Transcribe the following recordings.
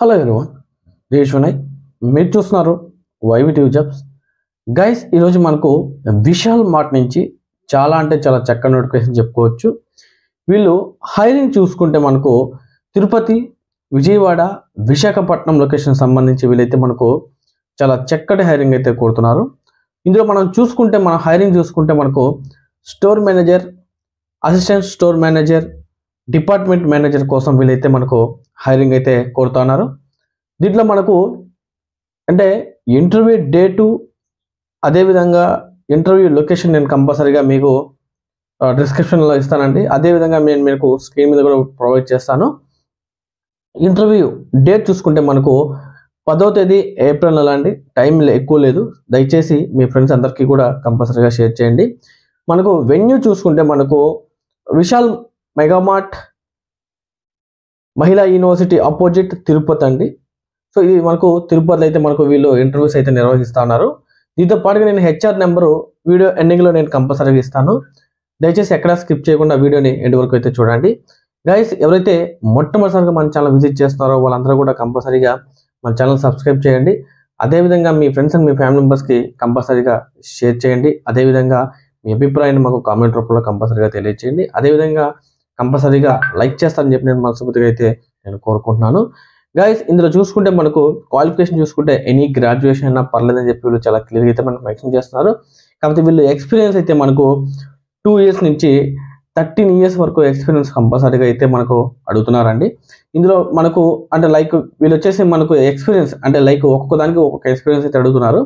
Hello everyone, Vinay మీరు చూస్తున్నారు వైవిటివ్ jobs. Guys, ఈరోజు మనకు విశాల్ మార్ట్ నుంచి చాలా చక్కని నోటిఫికేషన్ చెప్పుకోవచ్చు. వీళ్ళు హైరింగ్ చూసుకుంటే మనకు తిరుపతి, విజయవాడ, విశాఖపట్నం లొకేషన్ సంబంధించి వీళ్ళైతే మనకు చాలా చక్కటి హైరింగ్ అయితే కోరుతున్నారు. ఇందులో మనం చూసుకుంటే హైరింగ్ చూసుకుంటే మనకు store manager, assistant store manager, department manager కోసం వీళ్ళైతే మనకు హైరింగ్ అయితే కోరుతున్నారు. దీంట్లో మనకు అంటే ఇంటర్వ్యూ డేటు, అదేవిధంగా ఇంటర్వ్యూ లొకేషన్ నేను కంపల్సరీగా మీకు డిస్క్రిప్షన్లో ఇస్తానండి. అదేవిధంగా నేను మీకు స్క్రీన్ మీద కూడా ప్రొవైడ్ చేస్తాను. ఇంటర్వ్యూ డేట్ చూసుకుంటే మనకు 10వ తేదీ ఏప్రిల్ నెల అండి. టైం ఎక్కువ లేదు, దయచేసి మీ ఫ్రెండ్స్ అందరికీ కూడా కంపల్సరీగా షేర్ చేయండి. మనకు వెన్యూ చూసుకుంటే మనకు విశాల్ మెగామార్ట్ మహిళా యూనివర్సిటీ ఆపోజిట్ తిరుపతి అండి. సో ఇది మనకు తిరుపతిలో అయితే మనకు వీళ్ళు ఇంటర్వ్యూస్ అయితే నిర్వహిస్తూ ఉన్నారు. దీంతో పాటుగా నేను హెచ్ఆర్ నెంబరు వీడియో ఎండింగ్లో నేను కంపల్సరీగా ఇస్తాను. దయచేసి ఎక్కడా స్కిప్ చేయకుండా వీడియోని ఎండ్ వరకు అయితే చూడండి. గైస్, ఎవరైతే మొట్టమొదటిసారిగా మన ఛానల్ విజిట్ చేస్తున్నారో వాళ్ళందరూ కూడా కంపల్సరీగా మన ఛానల్ సబ్స్క్రైబ్ చేయండి. అదేవిధంగా మీ ఫ్రెండ్స్ అండ్ మీ ఫ్యామిలీ మెంబర్స్కి కంపల్సరీగా షేర్ చేయండి. అదేవిధంగా మీ అభిప్రాయాన్ని మాకు కామెంట్ రూపంలో కంపల్సరీగా తెలియజేయండి. అదేవిధంగా కంపల్సరీగా లైక్ చేస్తారని చెప్పి నేను మనస్ఫూర్తిగా అయితే నేను కోరుకుంటున్నాను. గైస్, ఇందులో చూసుకుంటే మనకు క్వాలిఫికేషన్ చూసుకుంటే ఎనీ గ్రాడ్యుయేషన్ అయినా పర్లేదని చెప్పి వీళ్ళు చాలా క్లియర్గా అయితే మనకు మెన్షన్ చేస్తున్నారు. కాకపోతే వీళ్ళు ఎక్స్పీరియన్స్ అయితే మనకు 2 years నుంచి 13 years వరకు ఎక్స్పీరియన్స్ కంపల్సరీగా అయితే మనకు అడుగుతున్నారండి. ఇందులో మనకు అంటే లైక్ వీళ్ళు వచ్చేసి మనకు ఎక్స్పీరియన్స్ అంటే లైక్ ఒక్కొక్క దానికి ఒక్కొక్క ఎక్స్పీరియన్స్ అయితే అడుగుతున్నారు.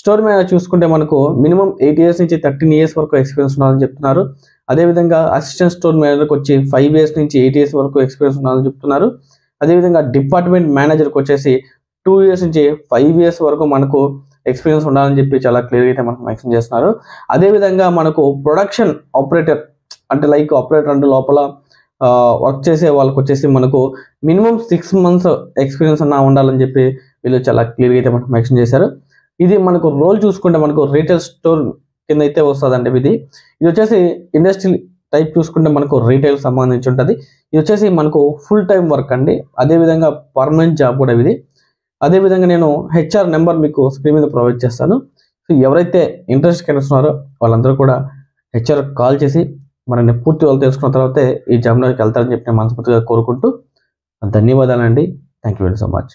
స్టోర్ మేనేజర్ చూసుకుంటే మనకు మినిమం 8 years నుంచి 13 years వరకు ఎక్స్పీరియన్స్ ఉండాలని చెప్తున్నారు. అదేవిధంగా అసిస్టెంట్ స్టోర్ మేనేజర్కి వచ్చి 5 years నుంచి 8 years వరకు ఎక్స్పీరియన్స్ ఉండాలని చెప్తున్నారు. అదేవిధంగా డిపార్ట్మెంట్ మేనేజర్కి వచ్చేసి 2 years నుంచి 5 years వరకు మనకు ఎక్స్పీరియన్స్ ఉండాలని చెప్పి చాలా క్లియర్గా అయితే మనకు మెన్షన్ చేస్తున్నారు. అదేవిధంగా మనకు ప్రొడక్షన్ ఆపరేటర్ అంటే లైక్ ఆపరేటర్ అంటే లోపల వర్క్ చేసే వాళ్ళకి వచ్చేసి మనకు మినిమం 6 months ఎక్స్పీరియన్స్ అన్నా ఉండాలని చెప్పి వీళ్ళు చాలా క్లియర్గా అయితే మనకు మెన్షన్ చేశారు. ఇది మనకు రోల్ చూసుకుంటే మనకు రీటైల్ స్టోర్ కింద అయితే వస్తుందండి. ఇది వచ్చేసి ఇండస్ట్రియల్ టైప్ చూసుకుంటే మనకు రీటైల్ సంబంధించి ఉంటుంది. ఇది వచ్చేసి మనకు ఫుల్ టైం వర్క్ అండి. అదేవిధంగా పర్మనెంట్ జాబ్ కూడా ఇది. అదేవిధంగా నేను హెచ్ఆర్ నెంబర్ మీకు స్క్రీన్ మీద ప్రొవైడ్ చేస్తాను. సో ఎవరైతే ఇంట్రెస్ట్ కనిపిస్తున్నారో వాళ్ళందరూ కూడా హెచ్ఆర్ కాల్ చేసి మనల్ని పూర్తి వాళ్ళు తెలుసుకున్న తర్వాతే ఈ జాబ్లోకి వెళ్తారని చెప్పి నేను మనస్ఫూర్తిగా కోరుకుంటూ ధన్యవాదాలండి. Thank you very so much.